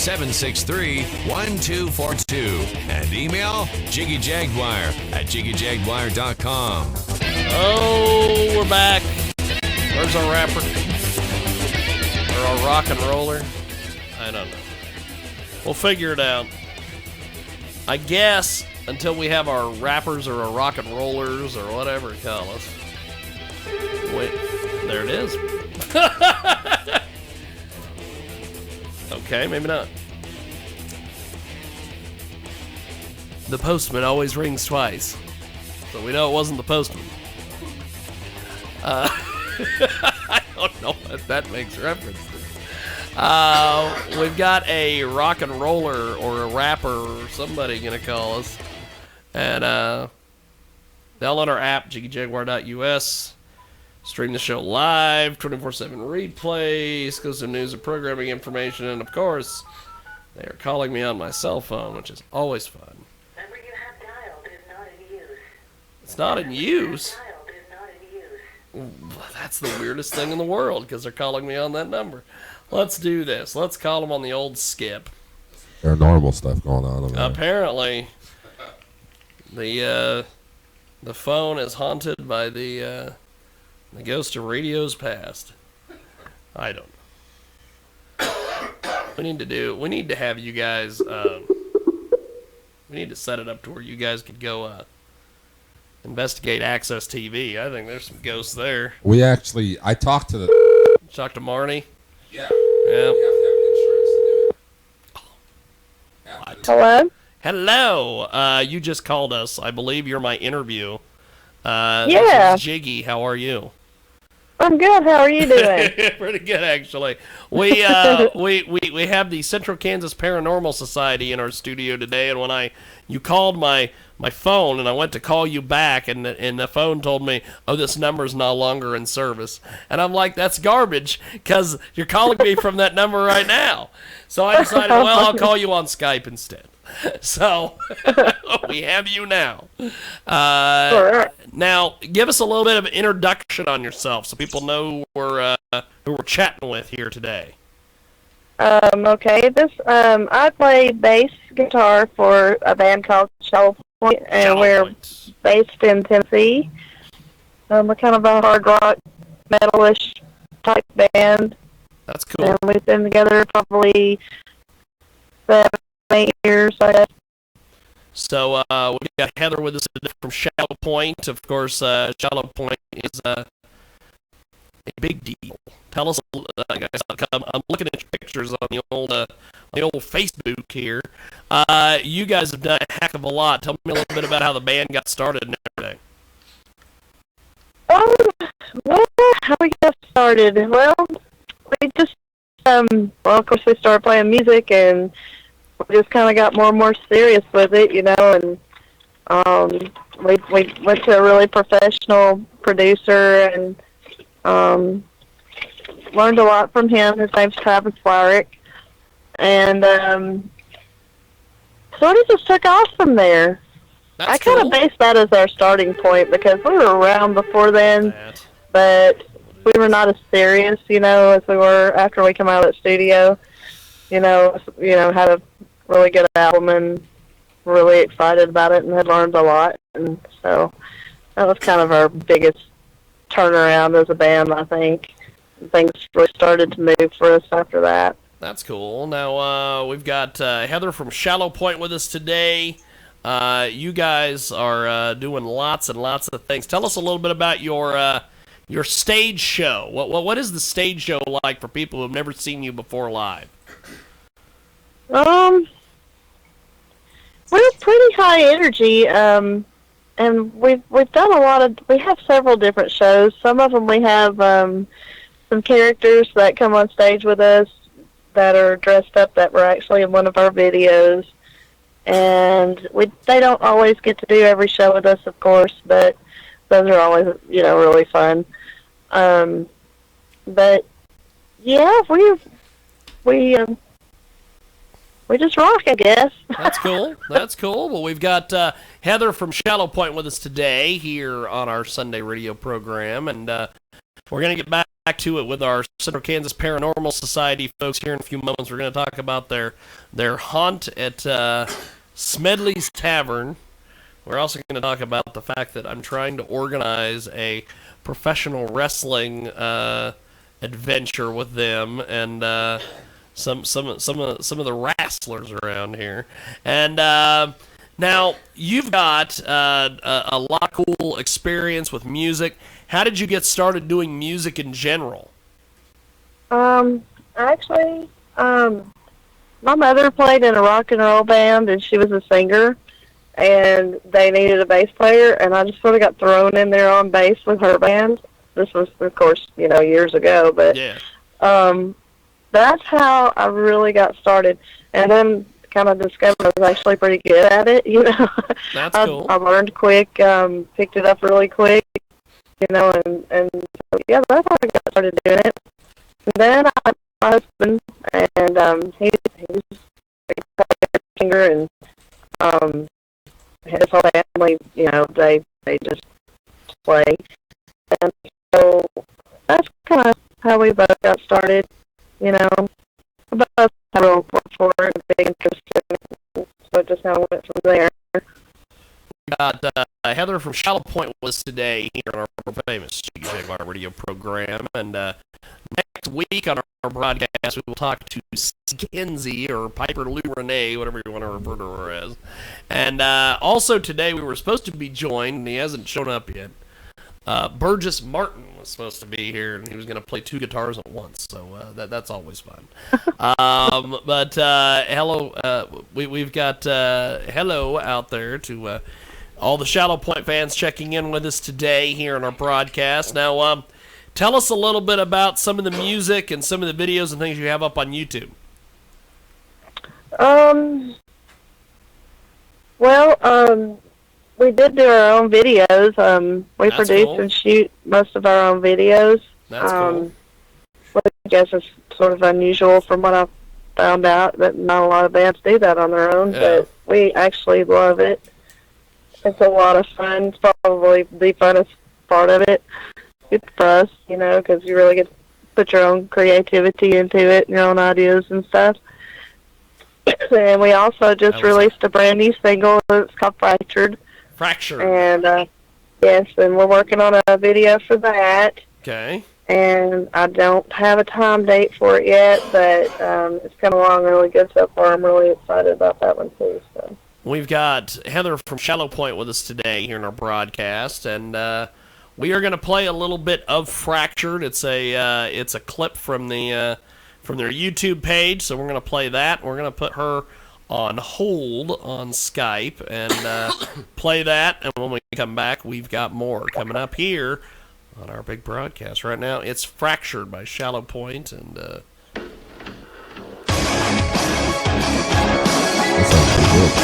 888-763-1242. And email JiggyJaguar at JiggyJaguar.com. Oh, we're back. Where's our rapper? Or our rock and roller? I don't know. We'll figure it out. I guess until we have our rappers or our rock and rollers or whatever you call us. Wait, there it is. Okay, maybe not. The postman always rings twice. So we know it wasn't the postman. I don't know what that makes reference to. We've got a rock and roller or a rapper or somebody gonna call us. And download our app, JiggyJaguar.us. Stream the show live, 24/7 replay, exclusive news and programming information, and of course, they are calling me on my cell phone, which is always fun. Number you have dialed is not in use. It's not in use? Dialed is not in use. That's the weirdest thing in the world, because they're calling me on that number. Let's do this. Let's call them on the old skip. Paranormal stuff going on over there. Apparently, the phone is haunted by the ghost of radio's past. I don't know. We need to have you guys, we need to set it up to where you guys could go investigate Access TV. I think there's some ghosts there. I talked to the... Talk to Marnie? Yeah. Yeah. We have to have insurance to do it. Hello? Hello. You just called us. I believe you're my interview. Yeah. This is Jiggy. How are you? I'm good. How are you doing? Pretty good, actually. We have the Central Kansas Paranormal Society in our studio today, and when you called my phone, and I went to call you back, and the phone told me, "Oh, this number's no longer in service," and I'm like, "That's garbage, because you're calling me from that number right now." So I decided, well, I'll call you on Skype instead. So we have you now. Now, give us a little bit of an introduction on yourself, so people know who we're chatting with here today. Okay. I play bass guitar for a band called Shallowpoint, and we're based in Tennessee. We're kind of a hard rock, metalish type band. That's cool. And we've been together probably 7-8 years, I guess. So we've got Heather with us from Shallowpoint. Of course, Shallowpoint is a big deal. Tell us, guys. I'm looking at your pictures on the old Facebook here. You guys have done a heck of a lot. Tell me a little bit about how the band got started and everything. Well, how we got started? Well, we just, of course, we started playing music, and we just kind of got more and more serious with it, and we went to a really professional producer and learned a lot from him. His name's Travis Flowerick, and sort of just took off from there. I kind of based that as our starting point because we were around before then, but we were not as serious, as we were after we come out of the studio. Had a really good album and really excited about it and had learned a lot. And so that was kind of our biggest turnaround as a band, I think. Things really started to move for us after that. That's cool. Now, we've got Heather from Shallowpoint with us today. You guys are doing lots and lots of things. Tell us a little bit about your stage show. What is the stage show like for people who have never seen you before live? We're pretty high energy, and we've done a lot of. We have several different shows. Some of them we have some characters that come on stage with us that are dressed up that were actually in one of our videos, and they don't always get to do every show with us, of course, but those are always really fun. But yeah, we just rock, I guess. That's cool. That's cool. Well, we've got Heather from Shallowpoint with us today here on our Sunday radio program, and we're going to get back back to it with our Central Kansas Paranormal Society folks here in a few moments. We're going to talk about their haunt at Smedley's Tavern. We're also going to talk about the fact that I'm trying to organize a professional wrestling adventure with them and some of the wrestlers around here. And now you've got a lot of cool experience with music. How did you get started doing music in general? Actually, my mother played in a rock and roll band, and she was a singer, and they needed a bass player, and I just sort of got thrown in there on bass with her band. This was, of course, years ago, but Yeah. That's how I really got started, and then kind of discovered I was actually pretty good at it. That's cool. I learned quick, picked it up really quick, and so, yeah, that's how I got started doing it. And then I met my husband, and he's a singer, and his whole family, they just play. And so that's kind of how we both got started. We both had a real for it, a big interest in it, so it just kind of went from there. We got Heather from Shallowpoint with us today here on our famous JiggyJaguar radio program, and next week on our broadcast we will talk to Kinsey or Piper Lou Renee, whatever you want to refer to her as. And also today we were supposed to be joined, and he hasn't shown up yet. Burgess Martin was supposed to be here, and he was going to play two guitars at once, so that's always fun. But hello, we've got hello out there to all the Shallowpoint fans checking in with us today here on our broadcast. Now, tell us a little bit about some of the music and some of the videos and things you have up on YouTube. We did do our own videos. We That's produce cool. and shoot most of our own videos. That's cool. Which I guess is sort of unusual from what I found out, that not a lot of bands do that on their own, Yeah. but we actually love it. It's a lot of fun. It's probably the funnest part of it. It's for us, because you really get to put your own creativity into it, your own ideas and stuff. And we also just released a brand new single. It's called Fractured. Fractured. And, yes, and we're working on a video for that. Okay. And I don't have a time date for it yet, but it's coming along really good so far. I'm really excited about that one, too. So. We've got Heather from Shallowpoint with us today here in our broadcast, and we are going to play a little bit of Fractured. It's a clip from their YouTube page, so we're going to play that. We're going to put her on hold on Skype and play that, and when we come back, we've got more coming up here on our big broadcast. Right now, it's Fractured by Shallowpoint, and That sounds pretty good.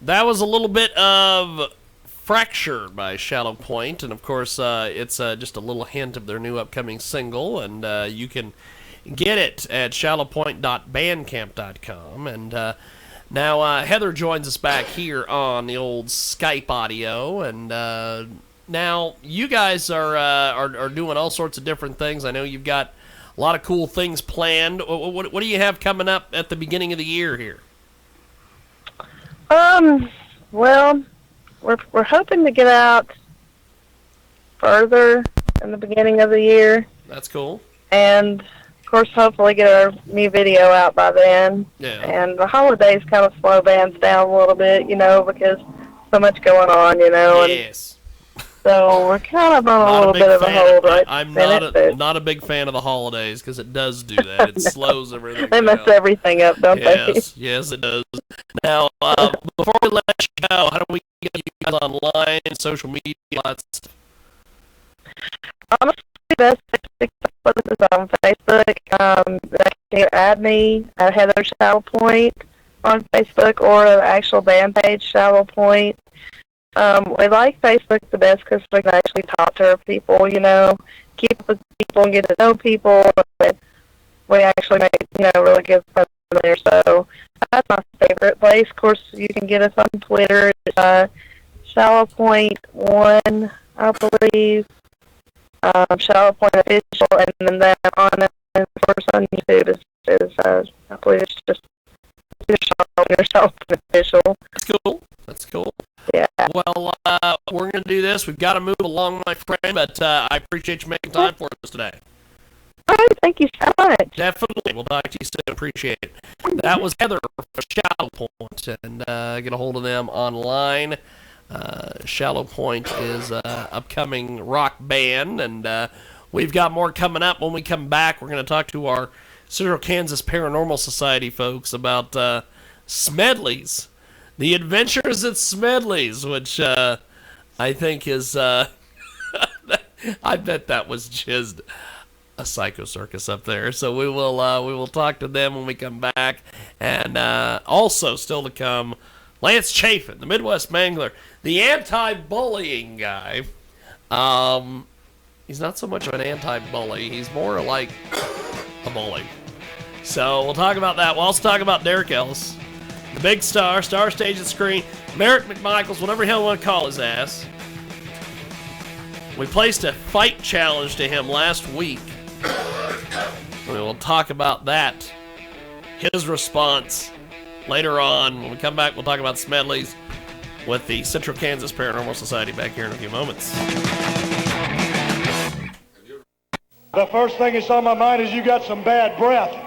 that was a little bit of Fractured by Shallowpoint, and of course it's just a little hint of their new upcoming single, and you can get it at shallowpoint.bandcamp.com. And now Heather joins us back here on the old Skype audio, and now you guys are doing all sorts of different things. I know you've got a lot of cool things planned. What do you have coming up at the beginning of the year here? Well, we're hoping to get out further in the beginning of the year. That's cool. And, of course, hopefully get our new video out by then. Yeah. And the holidays kind of slow bands down a little bit, because so much going on, Yes. So we're kind of on a little bit of a hold right now. I'm not a big fan of the holidays because it does do that. It slows everything They mess down. everything up, don't they? Yes, it does. Now, before we let you go, how do we get you guys online, social media, all that stuff? Honestly, best thing to put is on Facebook. They can add me at Heather Shallowpoint on Facebook or the actual band page, Shallowpoint. We like Facebook the best because we can actually talk to our people, keep up with people and get to know people. And we actually make, really good friends there. So that's my favorite place. Of course, you can get us on Twitter. Shallowpoint1, I believe. Shallowpoint official, and then on YouTube is I believe it's just Shallowpoint official. That's cool. Yeah. Well, we're going to do this. We've got to move along, my friend, but I appreciate you making time for us today. All right, thank you so much. Definitely. We'll talk to you soon. Appreciate it. That was Heather for Shallowpoint, and get a hold of them online. Shallowpoint is an upcoming rock band, and we've got more coming up. When we come back, we're going to talk to our Central Kansas Paranormal Society folks about Smedley's. The Adventures at Smedley's, which I think is, I bet that was just a psycho circus up there. So we will talk to them when we come back. And also still to come, Lance Chafin, the Midwest Mangler, the anti-bullying guy. He's not so much of an anti-bully. He's more like a bully. So we'll talk about that. We'll also talk about Derek Ellis. The big star stage and screen, Merrick McMichaels, whatever the hell you want to call his ass. We placed a fight challenge to him last week. We will talk about that, his response, later on. When we come back, we'll talk about Smedley's with the Central Kansas Paranormal Society back here in a few moments. The first thing that's on my mind is you got some bad breath.